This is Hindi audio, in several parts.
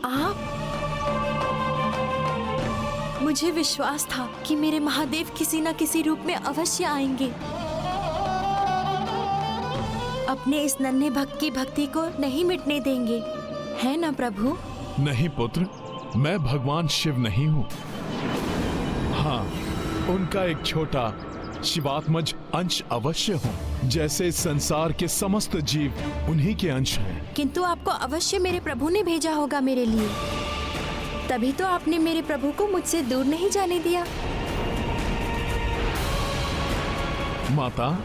आप? मुझे विश्वास था कि मेरे महादेव किसी न किसी रूप में अवश्य आएंगे, अपने इस नन्हे भक्त की भक्ति को नहीं मिटने देंगे, है ना प्रभु? नहीं पुत्र, मैं भगवान शिव नहीं हूँ। हाँ, उनका एक छोटा शिवात्मज अंश अवश्य हूँ, जैसे इस संसार के समस्त जीव उन्हीं के अंश हैं। किंतु आपको अवश्य मेरे प्रभु ने भेजा होगा मेरे लिए, तभी तो आपने मेरे प्रभु को मुझसे दूर नहीं जाने दिया। माता,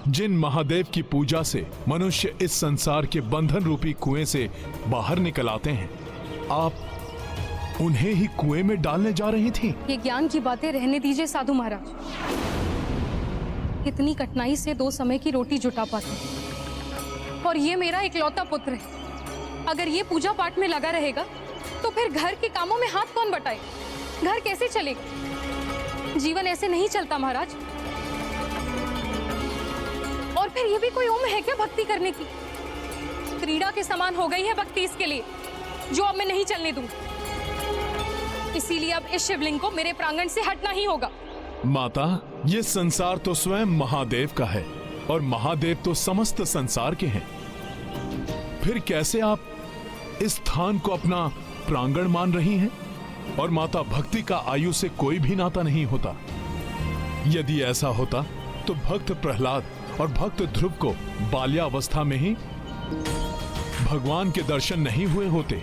जिन महादेव की पूजा से मनुष्य इस संसार के बंधन रूपी कुएं से बाहर निकल आते हैं, आप उन्हें ही कुएं में डालने जा रही थी। ये ज्ञान की बातें रहने दीजिए साधु महाराज। इतनी कठिनाई से 2 समय की रोटी जुटा पाते, और ये मेरा इकलौता पुत्र है। अगर ये पूजा पाठ में लगा रहेगा तो फिर घर के कामों में हाथ कौन बटाए? घर कैसे चलेगा? जीवन ऐसे नहीं चलता महाराज। और फिर ये भी कोई उम्र है क्या भक्ति करने की? क्रीड़ा के समान हो गई है भक्ति इसके लिए, जो अब मैं नहीं चलने दूंगी। इसीलिए अब इस शिवलिंग को मेरे प्रांगण से हटना ही होगा। माता, ये संसार तो स्वयं महादेव का है और महादेव तो समस्त संसार के हैं। फिर कैसे आप इस स्थान को अपना प्रांगण मान रही हैं? और माता, भक्ति का आयु से कोई भी नाता नहीं होता। यदि ऐसा होता तो भक्त प्रहलाद और भक्त ध्रुव को बाल्यावस्था में ही भगवान के दर्शन नहीं हुए होते।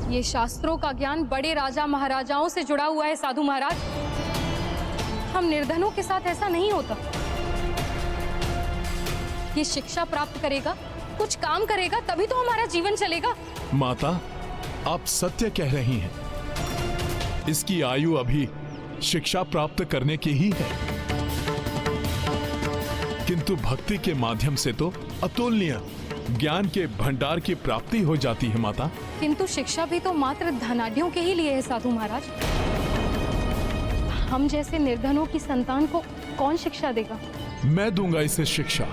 ये शास्त्रों का ज्ञान बड़े राजा महाराजाओं से जुड़ा हुआ है साधु महाराज। हम निर्धनों के साथ ऐसा नहीं होता। ये शिक्षा प्राप्त करेगा, कुछ काम करेगा, तभी तो हमारा जीवन चलेगा। माता, आप सत्य कह रही हैं। इसकी आयु अभी शिक्षा प्राप्त करने की ही है, किंतु भक्ति के माध्यम से तो अतुलनीय ज्ञान के भंडार की प्राप्ति हो जाती है माता। किंतु शिक्षा भी तो मात्र धनाढ्यों के ही लिए है साधु महाराज। हम जैसे निर्धनों की संतान को कौन शिक्षा देगा? मैं दूंगा इसे शिक्षा।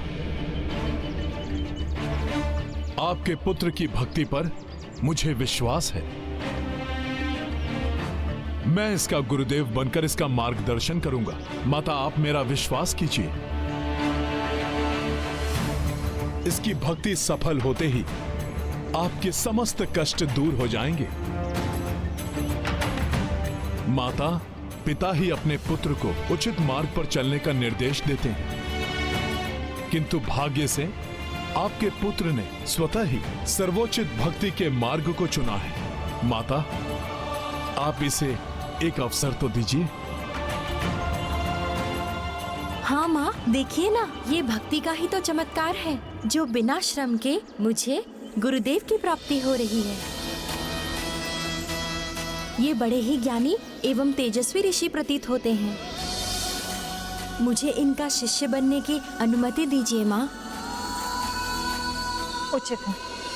आपके पुत्र की भक्ति पर मुझे विश्वास है। मैं इसका गुरुदेव बनकर इसका मार्गदर्शन करूंगा। माता, आप मेरा विश्वास कीजिए। इसकी भक्ति सफल होते ही आपके समस्त कष्ट दूर हो जाएंगे। माता, पिता ही अपने पुत्र को उचित मार्ग पर चलने का निर्देश देते हैं, किंतु भाग्य से आपके पुत्र ने स्वतः ही सर्वोचित भक्ति के मार्ग को चुना है। माता, आप इसे एक अवसर तो दीजिए। हाँ माँ, देखिए ना, ये भक्ति का ही तो चमत्कार है, जो बिना श्रम के मुझे गुरुदेव की प्राप्ति हो रही है। ये बड़े ही ज्ञानी एवं तेजस्वी ऋषि प्रतीत होते हैं। मुझे इनका शिष्य बनने की अनुमति दीजिए माँ। उचित है।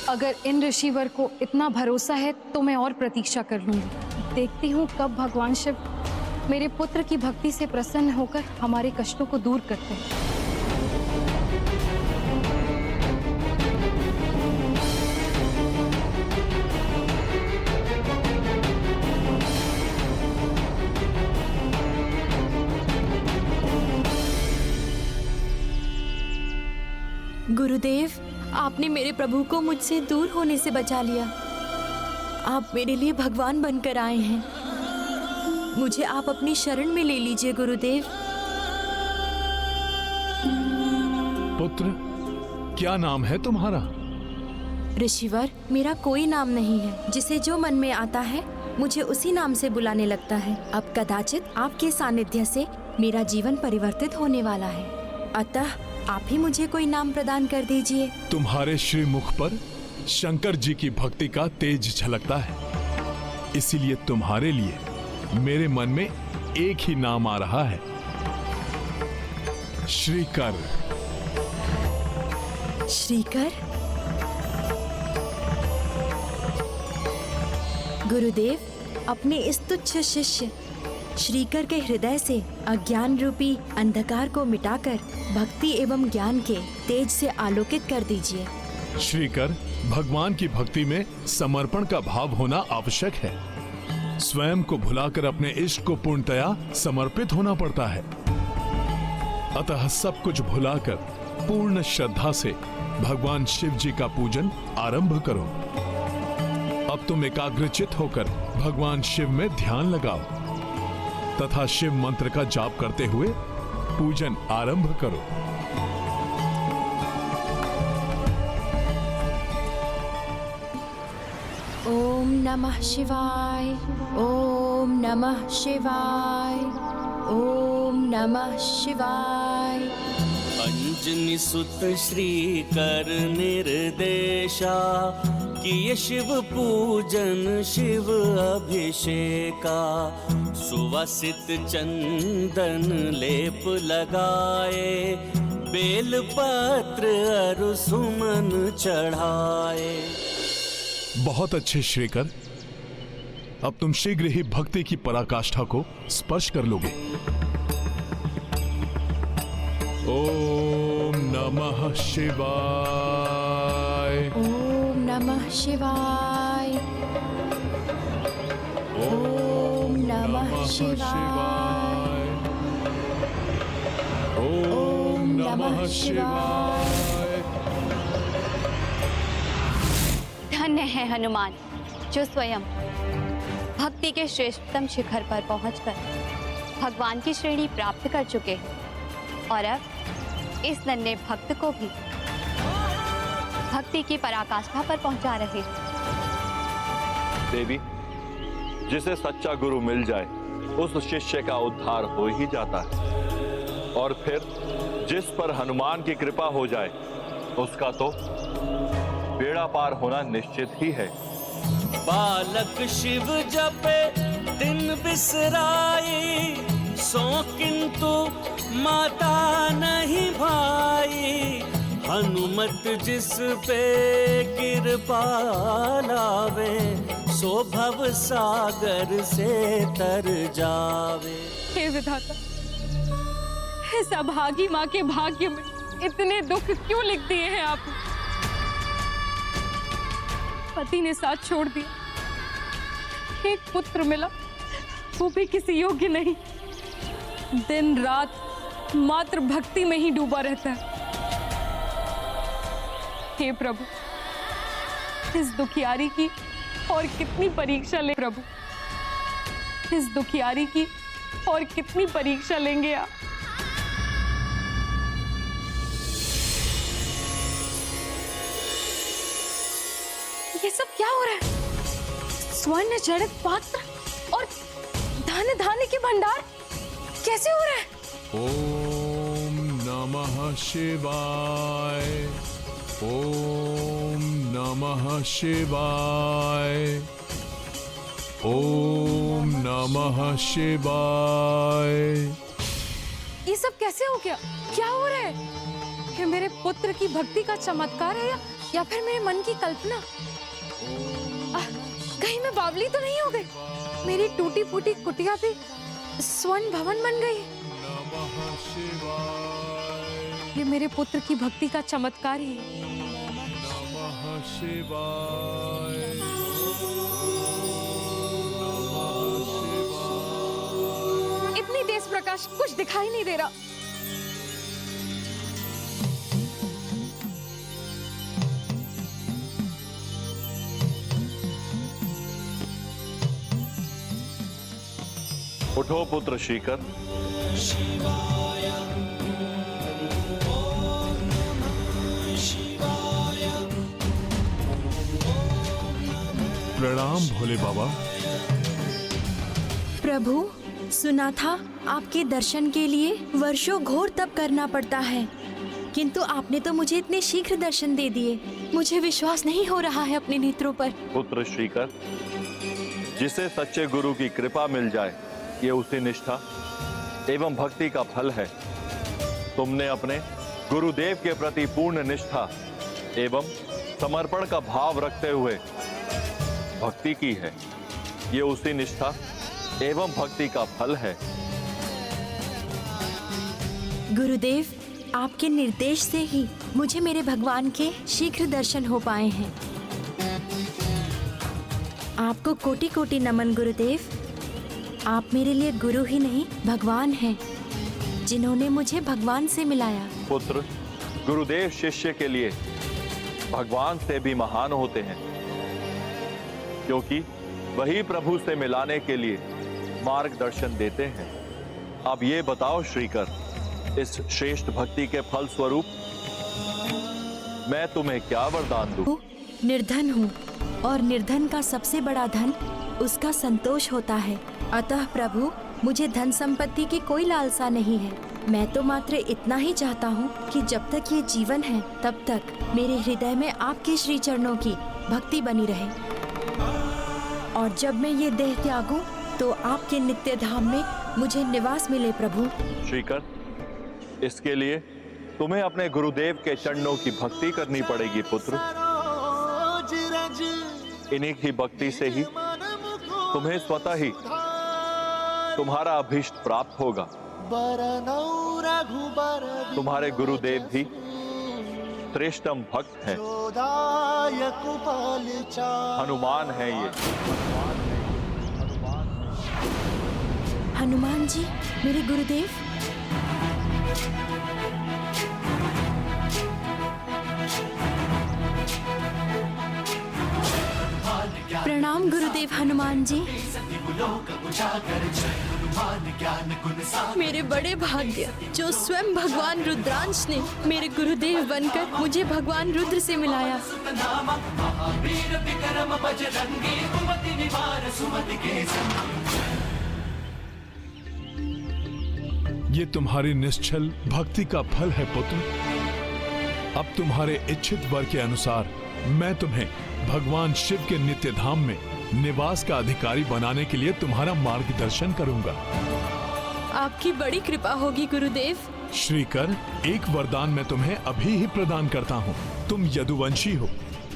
अगर इन ऋषिवर को इतना भरोसा है तो मैं और प्रतीक्षा कर लूंगी। देखती हूँ कब भगवान शिव मेरे पुत्र की भक्ति से प्रसन्न होकर हमारे कष्टों को दूर करते हैं। गुरुदेव, आपने मेरे प्रभु को मुझसे दूर होने से बचा लिया। आप मेरे लिए भगवान बनकर आए हैं। मुझे आप अपनी शरण में ले लीजिए गुरुदेव। पुत्र, क्या नाम है तुम्हारा? ऋषिवर, मेरा कोई नाम नहीं है। जिसे जो मन में आता है मुझे उसी नाम से बुलाने लगता है। अब कदाचित आपके सानिध्य से मेरा जीवन परिवर्तित होने वाला है, अतः आप ही मुझे कोई नाम प्रदान कर दीजिए। तुम्हारे श्रीमुख पर शंकर जी की भक्ति का तेज झलकता है, इसीलिए तुम्हारे लिए मेरे मन में एक ही नाम आ रहा है, श्रीकर। श्रीकर? गुरुदेव, अपने इस तुच्छ शिष्य श्रीकर के हृदय से अज्ञान रूपी अंधकार को मिटाकर भक्ति एवं ज्ञान के तेज से आलोकित कर दीजिए। श्रीकर, भगवान की भक्ति में समर्पण का भाव होना आवश्यक है। स्वयं को भुलाकर अपने इष्ट को पूर्णतया समर्पित होना पड़ता है। अतः सब कुछ भुलाकर पूर्ण श्रद्धा से भगवान शिव जी का पूजन आरंभ करो। अब तुम एकाग्रचित होकर भगवान शिव में ध्यान लगाओ तथा शिव मंत्र का जाप करते हुए पूजन आरंभ करो। ओम नमः शिवाय, ओम नमः शिवाय, ओम नमः शिवाय। अंजनी सुत श्री कर निर्देशा, किए शिव पूजन शिव अभिषेका। सुवासित चंदन लेप लगाए, बेल पत्र अरु सुमन चढ़ाए। बहुत अच्छे श्रीकर, अब तुम शीघ्र ही भक्ति की पराकाष्ठा को स्पर्श कर लोगे। ओम नमः शिवाय, ओम नमः शिवाय, ओम नमः शिवाय, ओम नमः शिवाय। धन्य है हनुमान, जो स्वयं भक्ति के श्रेष्ठतम शिखर पर पहुंचकर भगवान की श्रेणी प्राप्त कर चुके हैं और अब इस नन्हे भक्त को भी भक्ति की पराकाष्ठा पर पहुंचा रहे हैं। देवी, जिसे सच्चा गुरु मिल जाए उस शिष्य का उद्धार हो ही जाता है, और फिर जिस पर हनुमान की कृपा हो जाए उसका तो बेड़ा पार होना निश्चित ही है। बालक शिव जपे दिन बिसराई, सो किंतु माता नहीं भाई। हनुमत जिस पे कृपा लावे, सो भव सागर से तर जावे। हे विधाता, इस अभागी माँ के भाग्य में इतने दुख क्यों लिख दिए हैं आपने? पति ने साथ छोड़ दिया, एक पुत्र मिला, वो भी किसी योग्य नहीं। दिन रात मात्र भक्ति में ही डूबा रहता है। हे प्रभु, इस दुखियारी की और कितनी परीक्षा ले प्रभु, इस दुखियारी की और कितनी परीक्षा लेंगे आप? ये सब क्या हो रहा है? स्वर्ण जड़ित पात्र और धन धान्य के भंडार कैसे हो रहा है? ओम नमः शिवाय, ओम नमः शिवाय, ओम नमः शिवाय। ये सब कैसे हो गया? क्या हो रहा है? ये मेरे पुत्र की भक्ति का चमत्कार है या फिर मेरे मन की कल्पना? कहीं मैं बावली तो नहीं हो गई? मेरी टूटी फूटी कुटिया भी स्वर्ण भवन बन गई। नमः शिवाय, ये मेरे पुत्र की भक्ति का चमत्कार ही है। नमः शिवाय, इतनी तेज प्रकाश, कुछ दिखाई नहीं दे रहा। उठो पुत्र श्रीकर। प्रणाम भोले बाबा। प्रभु, सुना था आपके दर्शन के लिए वर्षों घोर तप करना पड़ता है, किंतु आपने तो मुझे इतने शीघ्र दर्शन दे दिए। मुझे विश्वास नहीं हो रहा है अपने नेत्रों पर। पुत्र श्रीकर, जिसे सच्चे गुरु की कृपा मिल जाए ये उसी निष्ठा एवं भक्ति का फल है। तुमने अपने गुरुदेव के प्रति पूर्ण निष्ठा एवं समर्पण का भाव रखते हुए भक्ति की है। ये उसी निष्ठा एवं भक्ति का फल है। गुरुदेव, आपके निर्देश से ही मुझे मेरे भगवान के शीघ्र दर्शन हो पाए हैं। आपको कोटि कोटि नमन गुरुदेव। आप मेरे लिए गुरु ही नहीं भगवान हैं, जिन्होंने मुझे भगवान से मिलाया। पुत्र, गुरुदेव शिष्य के लिए भगवान से भी महान होते हैं, क्योंकि वही प्रभु से मिलाने के लिए मार्गदर्शन देते हैं। अब ये बताओ श्रीकर, इस श्रेष्ठ भक्ति के फल स्वरूप मैं तुम्हें क्या वरदान दूं? निर्धन हूँ और निर्धन का सबसे बड़ा धन उसका संतोष होता है। अतः प्रभु, मुझे धन संपत्ति की कोई लालसा नहीं है। मैं तो मात्र इतना ही चाहता हूँ कि जब तक ये जीवन है तब तक मेरे हृदय में आपके श्री चरणों की भक्ति बनी रहे, और जब मैं ये देह त्यागूं तो आपके नित्य धाम में मुझे निवास मिले। प्रभु श्रीकर, इसके लिए तुम्हें अपने गुरुदेव के चरणों की भक्ति करनी पड़ेगी पुत्र। इन्हीं की भक्ति से ही तुम्हें स्वतः ही तुम्हारा अभीष्ट प्राप्त होगा। तुम्हारे गुरुदेव भी श्रेष्ठतम भक्त हैं, हनुमान है ये। हनुमान जी मेरे गुरुदेव। प्रणाम गुरुदेव हनुमान जी। मेरे बड़े भाग्य जो स्वयं भगवान रुद्रांश ने मेरे गुरुदेव बनकर मुझे भगवान रुद्र से मिलाया। ये तुम्हारी निश्चल भक्ति का फल है पुत्र। अब तुम्हारे इच्छित वर के अनुसार मैं तुम्हें भगवान शिव के नित्य धाम में निवास का अधिकारी बनाने के लिए तुम्हारा मार्गदर्शन करूंगा। आपकी बड़ी कृपा होगी गुरुदेव। श्रीकर, एक वरदान मैं तुम्हें अभी ही प्रदान करता हूँ। तुम यदुवंशी हो।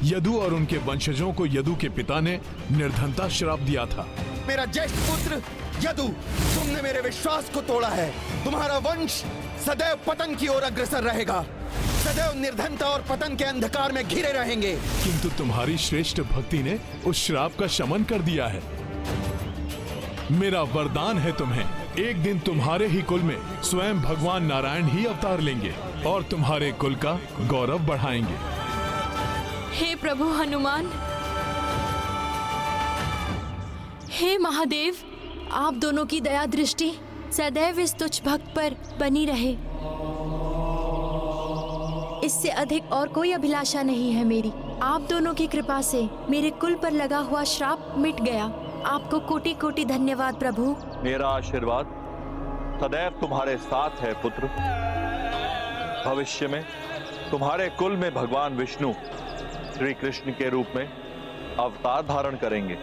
यदु और उनके वंशजों को यदु के पिता ने निर्धनता श्राप दिया था। मेरा ज्येष्ठ पुत्र यदु, तुमने मेरे विश्वास को तोड़ा है। तुम्हारा वंश सदैव पतन की ओर अग्रसर रहेगा, सदैव निर्धनता और पतन के अंधकार में घिरे रहेंगे। किंतु तुम्हारी श्रेष्ठ भक्ति ने उस श्राप का शमन कर दिया है। मेरा वरदान है तुम्हें, एक दिन तुम्हारे ही कुल में स्वयं भगवान नारायण ही अवतार लेंगे और तुम्हारे कुल का गौरव बढ़ाएंगे। हे प्रभु हनुमान, हे महादेव, आप दोनों की दया दृष्टि सदैव इस तुच्छ भक्त पर बनी रहे। इससे अधिक और कोई अभिलाषा नहीं है मेरी। आप दोनों की कृपा से मेरे कुल पर लगा हुआ श्राप मिट गया। आपको कोटि कोटि धन्यवाद प्रभु। मेरा आशीर्वाद सदैव तुम्हारे साथ है पुत्र। भविष्य में तुम्हारे कुल में भगवान विष्णु श्री कृष्ण के रूप में अवतार धारण करेंगे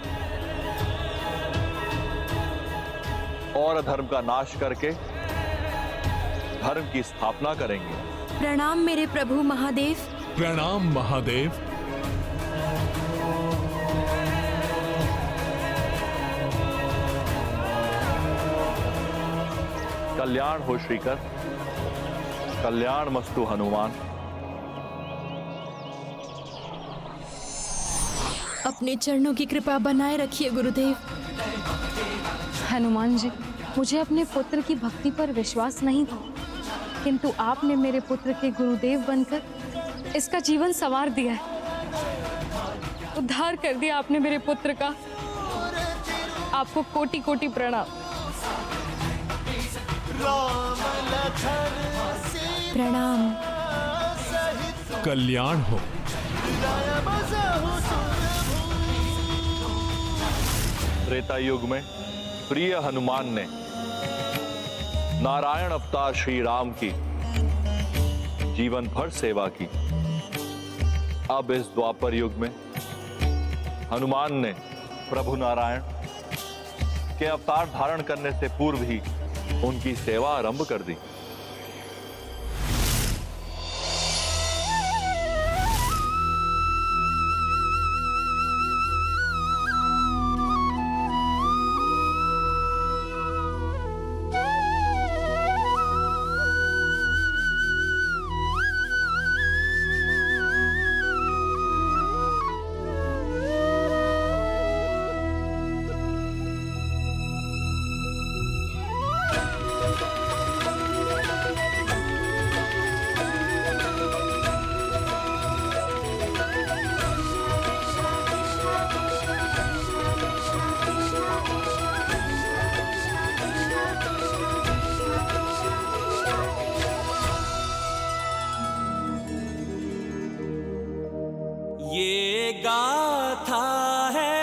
और अधर्म का नाश करके धर्म की स्थापना करेंगे। प्रणाम मेरे प्रभु महादेव। प्रणाम महादेव। कल्याण हो श्रीकर, कल्याण मस्तु हनुमान। अपने चरणों की कृपा बनाए रखिए गुरुदेव। हनुमान जी, मुझे अपने पुत्र की भक्ति पर विश्वास नहीं था, किंतु आपने मेरे पुत्र के गुरुदेव बनकर इसका जीवन संवार दिया है। उद्धार कर दिया आपने मेरे पुत्र का। आपको कोटि कोटि प्रणाम। प्रणाम। कल्याण हो। त्रेता युग में प्रिय हनुमान ने नारायण अवतार श्री राम की जीवन भर सेवा की। अब इस द्वापर युग में हनुमान ने प्रभु नारायण के अवतार धारण करने से पूर्व ही उनकी सेवा आरंभ कर दी। गाथा है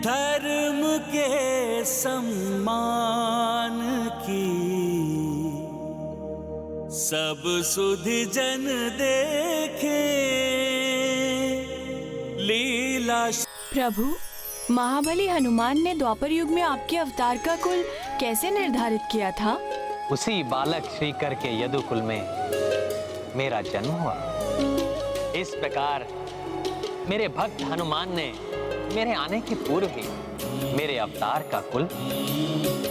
धर्म के सम्मान की, सब सुधि जन देखे लीला। प्रभु, महाबली हनुमान ने द्वापर युग में आपके अवतार का कुल कैसे निर्धारित किया था? उसी बालक श्रीकर के यदुकुल में मेरा जन्म हुआ। इस प्रकार मेरे भक्त हनुमान ने मेरे आने के पूर्व ही मेरे अवतार का कुल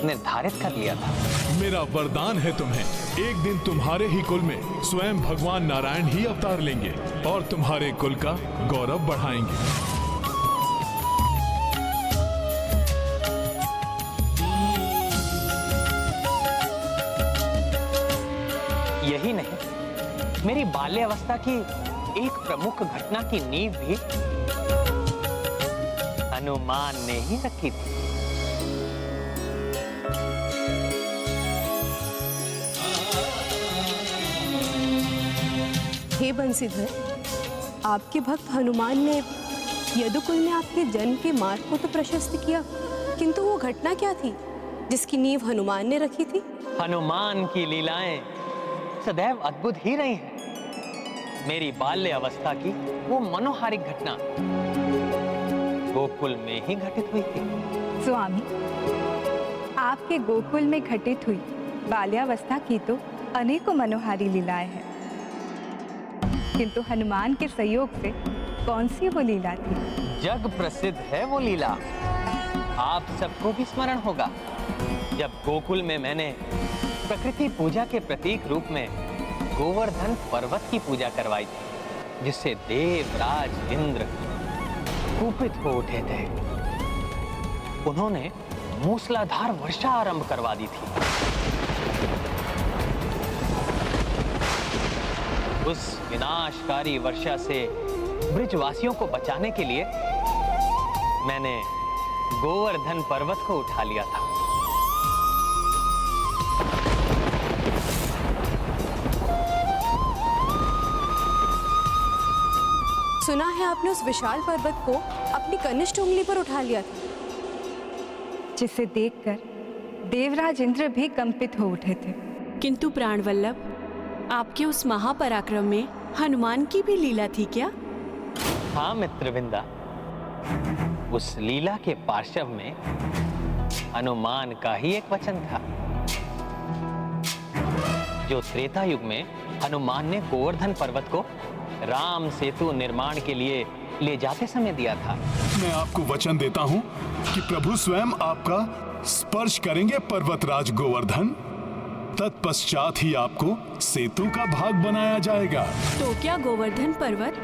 निर्धारित कर लिया था। मेरा वरदान है तुम्हें, एक दिन तुम्हारे ही कुल में स्वयं भगवान नारायण ही अवतार लेंगे और तुम्हारे कुल का गौरव बढ़ाएंगे। यही नहीं, मेरी बाल्यावस्था की एक प्रमुख घटना की नींव भी हनुमान ने ही रखी थी। हे बंसीधर, आपके भक्त हनुमान ने यदुकुल में आपके जन्म के मार्ग को तो प्रशस्त किया, किंतु वो घटना क्या थी जिसकी नींव हनुमान ने रखी थी? हनुमान की लीलाएं सदैव अद्भुत ही रही हैं। मेरी बाल्य अवस्था की वो मनोहारिक घटना गोकुल में ही घटित हुई थी। स्वामी, आपके गोकुल में घटित हुई बाल्यावस्था की तो अनेकों मनोहारी लीलाएं हैं, किंतु हनुमान के सहयोग से कौन सी वो लीला थी? जग प्रसिद्ध है वो लीला, आप सबको भी स्मरण होगा, जब गोकुल में मैंने प्रकृति पूजा के प्रतीक रूप में गोवर्धन पर्वत की पूजा करवाई थी, जिससे देवराज इंद्र कुपित हो उठे थे। उन्होंने मूसलाधार वर्षा आरंभ करवा दी थी। उस विनाशकारी वर्षा से ब्रिजवासियों को बचाने के लिए मैंने गोवर्धन पर्वत को उठा लिया था। सुना है आपने उस विशाल पर्वत को अपनी कनिष्ठ उंगली पर उठा लिया था, जिसे देखकर देवराज इंद्र भी कंपित हो उठे थे। किंतु प्राणवल्लभ, आपके उस महापराक्रम में हनुमान की भी लीला थी क्या? हाँ मित्रविंदा, उस लीला के पार्श्व में हनुमान का ही एक वचन था, जो त्रेता युग में हनुमान ने गोवर्धन पर्वत को राम सेतु निर्माण के लिए ले जाते समय दिया था। मैं आपको वचन देता हूँ कि प्रभु स्वयं आपका स्पर्श करेंगे पर्वतराज गोवर्धन, तत्पश्चात ही आपको सेतु का भाग बनाया जाएगा। तो क्या गोवर्धन पर्वत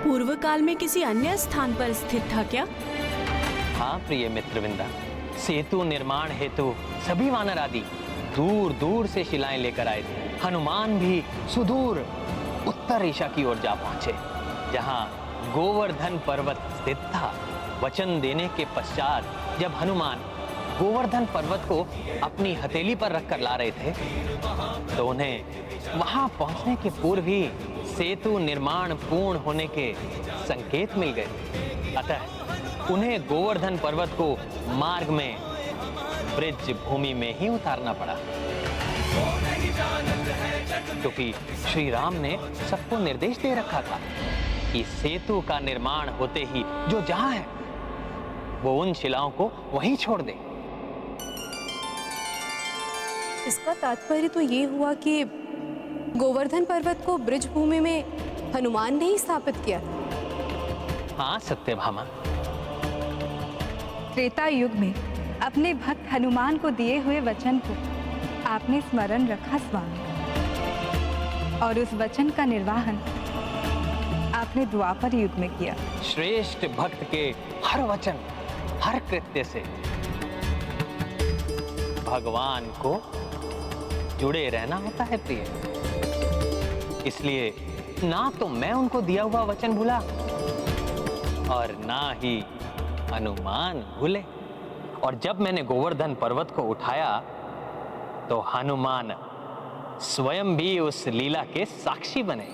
पूर्व काल में किसी अन्य स्थान पर स्थित था क्या? हाँ प्रिय मित्रविंदा, सेतु निर्माण हेतु सभी वानर आदि दूर दूर से शिलाएं लेकर आए थे। हनुमान भी सुदूर उत्तर दिशा की ओर जा पहुंचे, जहां गोवर्धन पर्वत स्थित था। वचन देने के पश्चात जब हनुमान गोवर्धन पर्वत को अपनी हथेली पर रखकर ला रहे थे, तो उन्हें वहां पहुंचने के पूर्व ही सेतु निर्माण पूर्ण होने के संकेत मिल गए। अतः उन्हें गोवर्धन पर्वत को मार्ग में ब्रिज भूमि में ही उतारना पड़ा, क्योंकि श्री राम ने सबको निर्देश दे रखा था कि सेतु का निर्माण होते ही जो जहां है वो उन शिलाओं को वहीं छोड़ दे। इसका तात्पर्य तो ये हुआ कि गोवर्धन पर्वत को ब्रिज भूमि में हनुमान ने ही स्थापित किया था। हाँ सत्यभामा, त्रेता युग में अपने भक्त हनुमान को दिए हुए वचन को आपने स्मरण रखा स्वामी, और उस वचन का निर्वाहन आपने द्वापर युग में किया। श्रेष्ठ भक्त के हर वचन हर कृत्य से भगवान को जुड़े रहना होता है प्रिय। इसलिए ना तो मैं उनको दिया हुआ वचन भूला और ना ही हनुमान भूले। और जब मैंने गोवर्धन पर्वत को उठाया तो हनुमान स्वयं भी उस लीला के साक्षी बने।